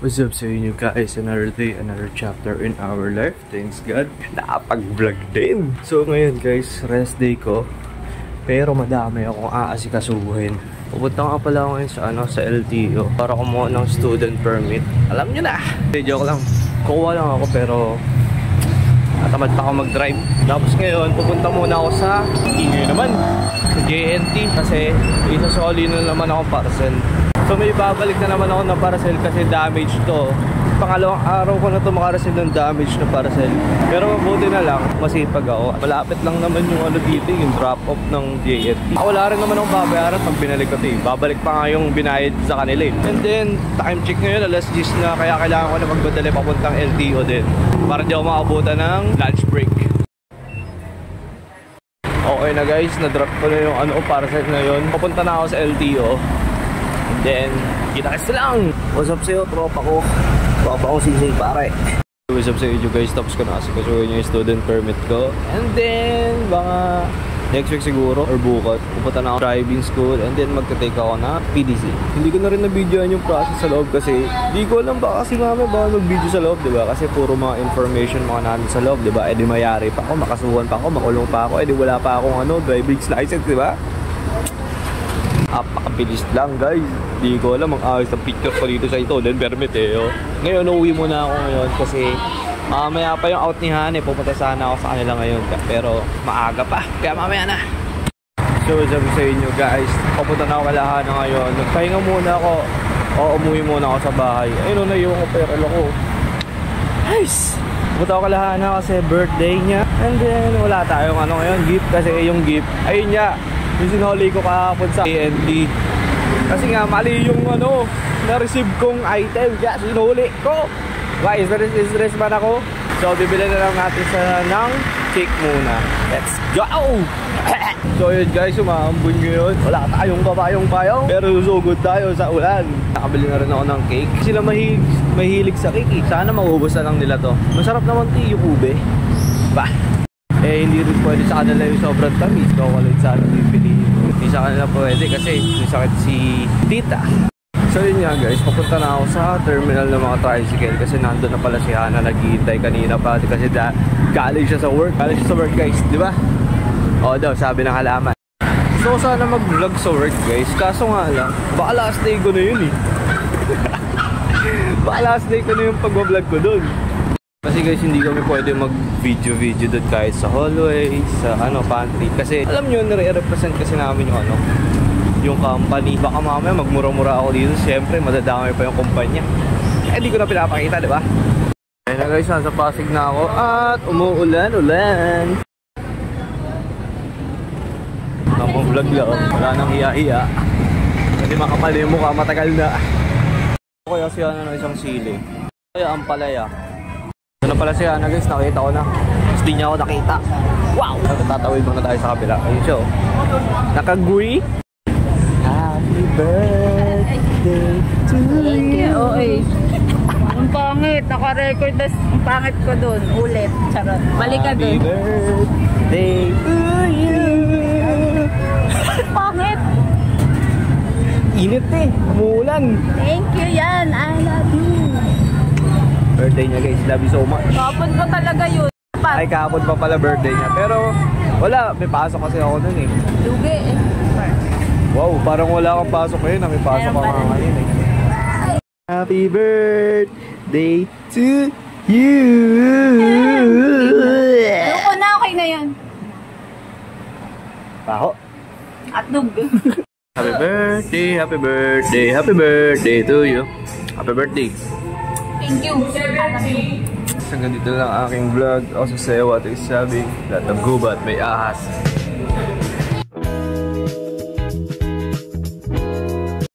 What's up sa inyo guys? Another day, another chapter in our life. Thanks God, nakapag-vlog din. So ngayon guys, rest day ko. Pero madami akong aasikasuhin. Pupunta nga pala ako ngayon sa LTO para kumuha ng student permit. Alam nyo na! Joke lang. Kukuha lang ako pero natamad pa ako mag-drive. Tapos ngayon, pupunta muna ako sa ingay naman, sa JNT. Kasi isasoli na naman ako parcel. So may babalik na naman ako ng parcel kasi damage to. Pangalawang araw ko na ito makareceive ng damage na parcel. Pero mabuti na lang, masipag ako. Malapit lang naman yung dito, yung drop-off ng JNT. Wala rin naman akong babayaran pag binalik ko ito eh. Babalik pa nga yung binayad sa kanila eh. And then, time check ngayon, alas 10 na. Kaya kailangan ko na magmadali papuntang LTO din. Para di ako makabutan ng lunch break. Okay na guys, na-drop ko na yung parcel na yun. Papunta na ako sa LTO. And then, kita-kits lang! What's up sa'yo, tropa ko? Tropa ko sisig pare. What's up sa inyo guys? Tapos ko na kasi kasuhin yung student permit ko. And then, baka next week siguro or bukas, pupunta na ako driving school and then magta-take ako na PDC. Hindi ko na rin na-videoan yung process sa loob kasi di ko alam ba kasi mami baka mag-video sa loob, diba? Kasi puro mga information mga natin sa loob, diba? Eh di mayari pa ako, makasuhan pa ako, makulong pa ako, eh di wala pa akong driving license, diba? Apakabilis lang guys. Di ko alam ang ayos ng picture ko dito sa ito. Then permit eh. Oh. Ngayon uuwi muna ako ngayon kasi mamaya pa yung out ni Hane. Pupunta sana ako sa kanila ngayon. Pero maaga pa. Kaya mamaya na. So sabi sa inyo guys, papunta na ako kalahan na ngayon. Nagpahinga muna ako. O umuwi muna ako sa bahay. Ayun o, naiwan ko pero ako. Nice! Pupunta ako kalahan na kasi birthday niya. And then wala tayong ngayon gift. Kasi yung gift ayun niya. Yung sinuli ko kahapon sa AND. Kasi nga mali yung na-receive kong item. Kaya sinuli ko. Why? Stress man ako. So bibili na lang natin ng cake muna. Let's go! So yun guys, umaambon ngayon. Wala tayong kabayong-bayong. Pero susugod tayo sa ulan. Nakabili na rin ako ng cake. Sila mahilig sa cake. Sana maubos na lang nila to. Masarap naman yung ube. Bah! Eh hindi rin pwede sa kanila yung sobrang tamis. Kung walang sana pipili. Hindi sa kanila pwede kasi may sakit si tita. So yun nga guys, papunta na ako sa terminal ng mga tricycle. Kasi nandun na pala si Hana, naghihintay kanina pa. Kasi galing siya sa work. Galing siya sa work guys, di ba? Oo daw, sabi ng halaman. So sana mag-vlog sa work guys. Kaso nga lang, baka last day ko na yun eh. Baka last day ko na yung pag-vlog ko dun. Kasi guys, hindi kami pwede mag-video doon kahit sa hallway, sa pantry. Kasi alam nyo, nire-represent kasi namin yung company. Baka mamaya magmura-mura ako dito. Siyempre, madadamay pa yung kumpanya. Eh, di ko na pinapakita, di ba? Ayun na guys, nasa Pasig na ako at umuulan-ulan. Napang-vlog lang. Wala nang hiya-hiya. Kasi makapal yung mukha, matagal na. Kaya siya na isang sili. Kaya ang palaya. Ito na pala siya guys, nakita ko na. Mas di niya ako nakita. Wow! Tatawid muna tayo sa kabila. Ayun siya. Nakagui. Happy birthday to you. Okay. Ang pangit. Naka-record na ang pangit ko dun. Ulit. Charot. Balik ka dun. Happy birthday to you. Pangit. Init eh. Umuulan. Thank you yan. I love you. Birthday niya guys. Love you so much. Kapon ko talaga yun. Ay, kahapon pa pala birthday niya. Pero wala. May pasok kasi ako nun eh. Lugi eh. Wow, parang wala akong pasok ngayon. May pasok ako ngayon eh. Happy birthday to you. Loko na, okay na yan. Paho. Atdog. Happy birthday, happy birthday, happy birthday to you. Happy birthday. Thank you. Hanggang dito lang ang aking vlog. Ako sa sayo at isabing lahat ng gubat may ahas.